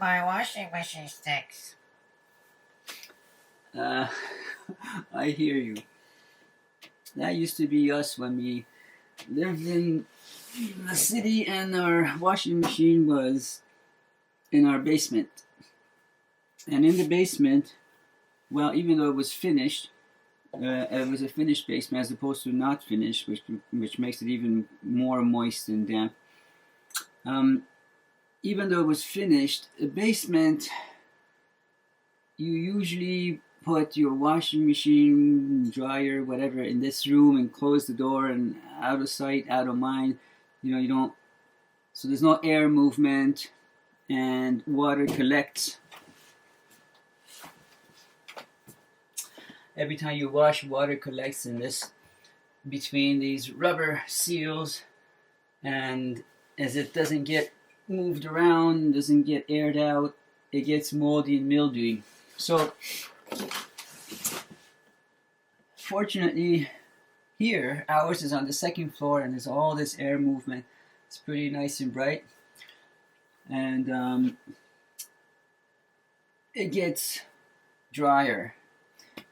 My washing machine stinks. Uh, I hear you. That used to be us when we lived in the city and our washing machine was in our basement. And in the basement, well, even though it was finished, it was a finished basement as opposed to not finished, which makes it even more moist and damp. Even though it was finished, a basement, you usually put your washing machine, dryer, whatever, in this room and close the door and out of sight, out of mind. You don't. So there's no air movement, and water collects. Every time you wash, water collects in this between these rubber seals, and as it doesn't get moved around, doesn't get aired out, it gets moldy and mildewy. So fortunately here, ours is on the second floor and there's all this air movement. It's pretty nice and bright, and it gets drier.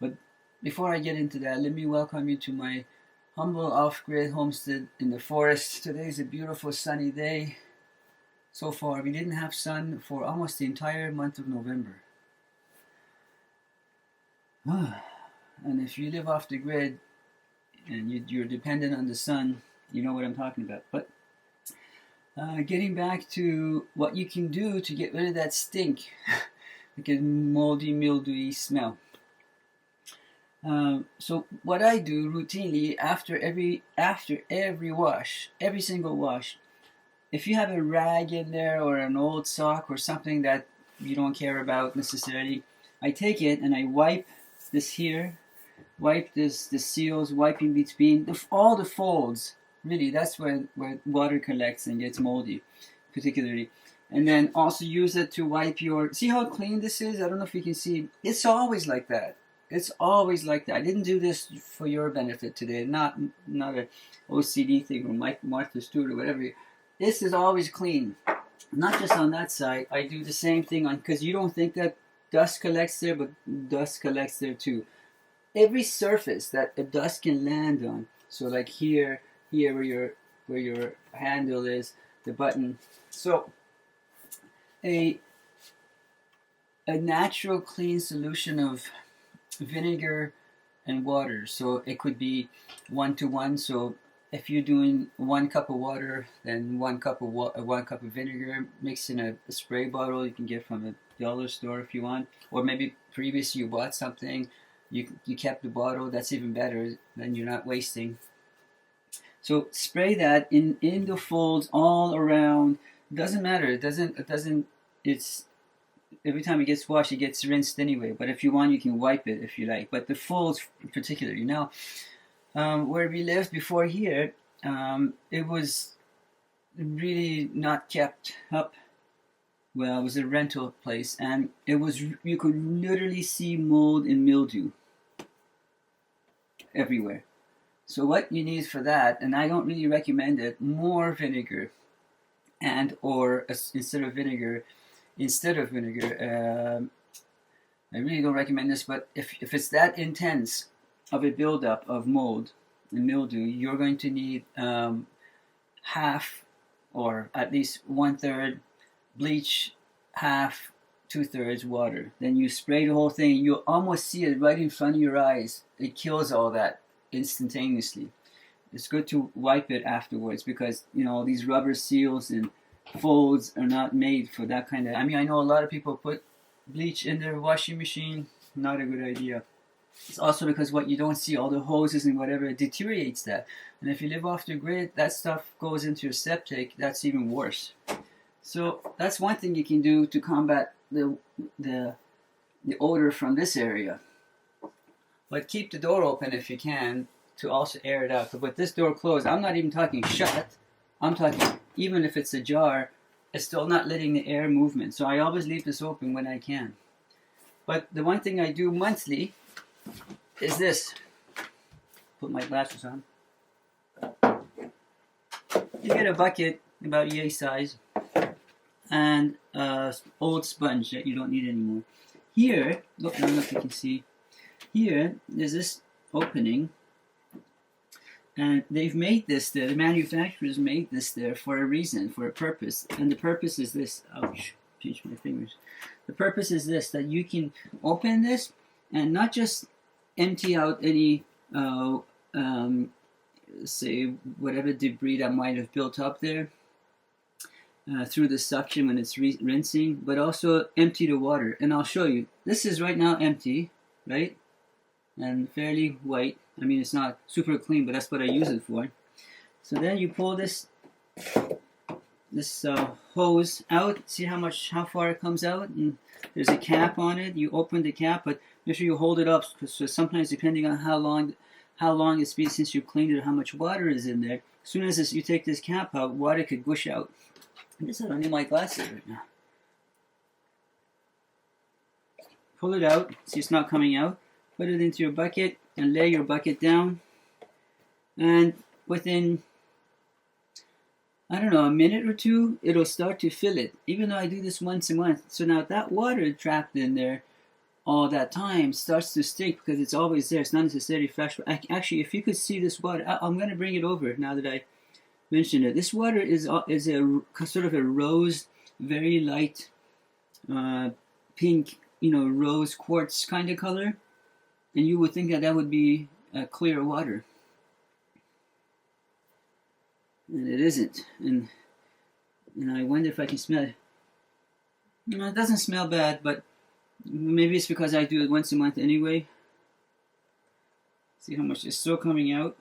But before I get into that, let me welcome you to my humble off-grid homestead in the forest. Today's a beautiful sunny day. So far, we didn't have sun for almost the entire month of November. And if you live off the grid and you're dependent on the sun, you know what I'm talking about. But getting back to what you can do to get rid of that stink, like a moldy, mildewy smell. So what I do routinely after every wash, every single wash, if you have a rag in there or an old sock or something that you don't care about necessarily, I take it and I wipe this here, wipe the seals, wiping between all the folds. Really, that's where water collects and gets moldy, particularly. And then also use it to wipe your. See how clean this is? I don't know if you can see. It's always like that. It's always like that. I didn't do this for your benefit today. Not a OCD thing or Martha Stewart or whatever. This is always clean. Not just on that side. I do the same thing on, because you don't think that dust collects there, but dust collects there too. Every surface that the dust can land on. So like here where your handle is, the button. So a natural clean solution of vinegar and water. So it could be 1-to-1. So if you're doing 1 cup of water, then 1 cup of vinegar mixed in a spray bottle you can get from a dollar store if you want, or maybe previously you bought something, you kept the bottle. That's even better. Then you're not wasting. So spray that in the folds all around. Doesn't matter. It's every time it gets washed, it gets rinsed anyway. But if you want, you can wipe it if you like. But the folds particularly. Now, where we lived before here, it was really not kept up well. It was a rental place, and you could literally see mold and mildew everywhere. So what you need for that, and I don't really recommend it, more vinegar, or instead of vinegar, I really don't recommend this. But if it's that intense of a buildup of mold and mildew, you're going to need half, or at least 1/3 bleach, half 2/3 water. Then you spray the whole thing. You'll almost see it right in front of your eyes. It kills all that instantaneously. It's good to wipe it afterwards, because these rubber seals and folds are not made for that kind of. I mean, I know a lot of people put bleach in their washing machine. Not a good idea. It's also because what you don't see, all the hoses and whatever, it deteriorates that. And if you live off the grid, that stuff goes into your septic. That's even worse. So that's one thing you can do to combat the odor from this area. But keep the door open if you can, to also air it out. But with this door closed, I'm not even talking shut. I'm talking, even if it's ajar, it's still not letting the air movement. So I always leave this open when I can. But the one thing I do monthly is this. Put my glasses on. You get a bucket about yay size, and old sponge that you don't need anymore. Here, look, I don't know if you can see. Here, there's this opening, and they've made this there. The manufacturers made this there for a reason, for a purpose, and the purpose is this. Ouch! Pinch my fingers. The purpose is this: that you can open this and not just empty out any, say, whatever debris that might have built up there through the suction when it's rinsing, but also empty the water. And I'll show you. This is right now empty, right? And fairly white. I mean, it's not super clean, but that's what I use it for. So then you pull this hose out. See how far it comes out, and there's a cap on it. You open the cap, but make sure you hold it up, because sometimes depending on how long it's been since you cleaned it, or how much water is in there. As soon as you take this cap out, water could gush out. I don't need my glasses right now. Pull it out. See, it's not coming out. Put it into your bucket and lay your bucket down. And within, I don't know, a minute or two, it'll start to fill it. Even though I do this once a month. So now that water trapped in there all that time starts to stink, because it's always there. It's not necessarily fresh. Actually, if you could see this water, I'm going to bring it over now that I mentioned it. This water is a sort of a rose, very light pink, rose quartz kind of color. And you would think that would be clear water. And it isn't. And I wonder if I can smell it. It doesn't smell bad, but maybe it's because I do it once a month anyway. See how much is still coming out.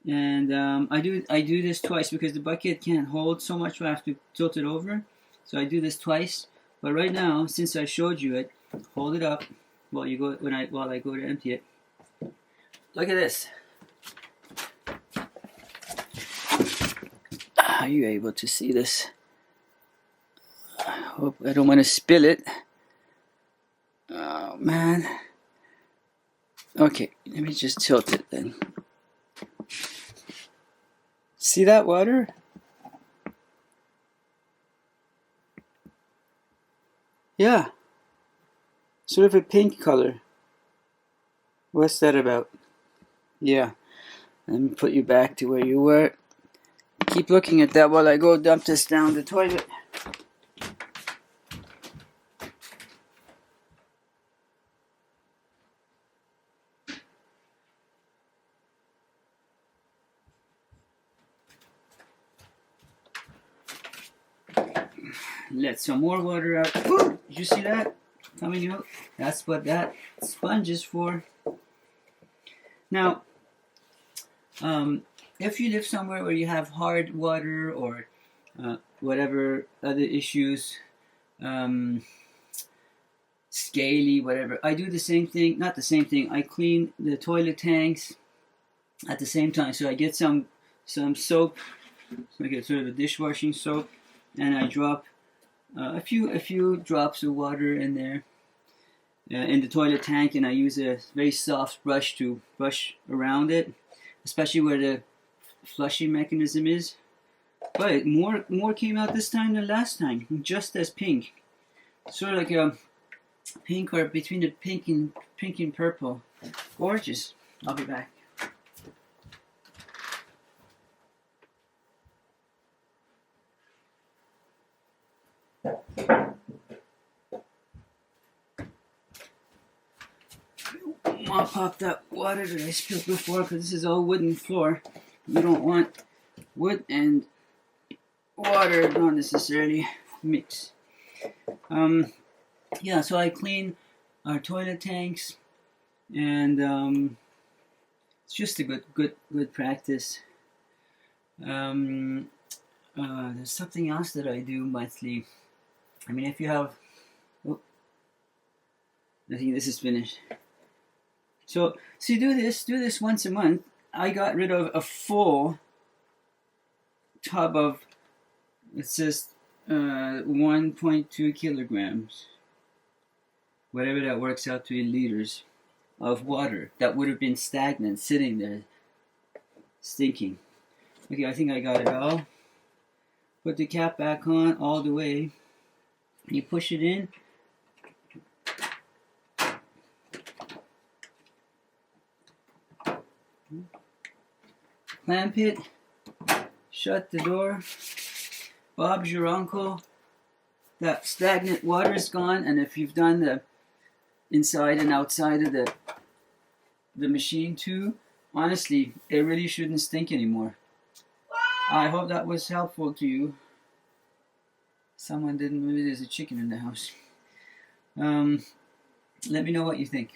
And I do this twice, because the bucket can't hold so much, so I have to tilt it over. So I do this twice. But right now, since I showed you it, hold it up while I go to empty it. Look at this. Are you able to see this? I hope I don't want to spill it. Oh man. Okay, let me just tilt it then. See that water? Yeah. Sort of a pink color. What's that about? Yeah. Let me put you back to where you were. Keep looking at that while I go dump this down the toilet. Let some more water out. Ooh, did you see that coming out? That's what that sponge is for. Now, if you live somewhere where you have hard water or whatever other issues, scaly, whatever, I do the same thing. Not the same thing. I clean the toilet tanks at the same time. So I get some soap. So I get sort of a dishwashing soap, and I drop a few drops of water in there in the toilet tank, and I use a very soft brush to brush around it, especially where the flushing mechanism is. But more came out this time than last time, just as pink, sort of like a pink, or between the pink and purple. Gorgeous. I'll be back. Mop up that water that I spilled before, because this is all wooden floor. You don't want wood and water don't necessarily mix. Yeah, so I clean our toilet tanks, and it's just a good practice. There's something else that I do monthly. I mean, if you have, I think this is finished. So do this once a month. I got rid of a full tub of, it says 1.2 kilograms, whatever that works out to in liters, of water that would have been stagnant, sitting there, stinking. Okay, I think I got it all. Put the cap back on all the way. You push it in. Clamp it. Shut the door. Bob's your uncle. That stagnant water is gone, and if you've done the inside and outside of the machine too, honestly, it really shouldn't stink anymore. I hope that was helpful to you. Someone didn't, maybe there's a chicken in the house. Let me know what you think.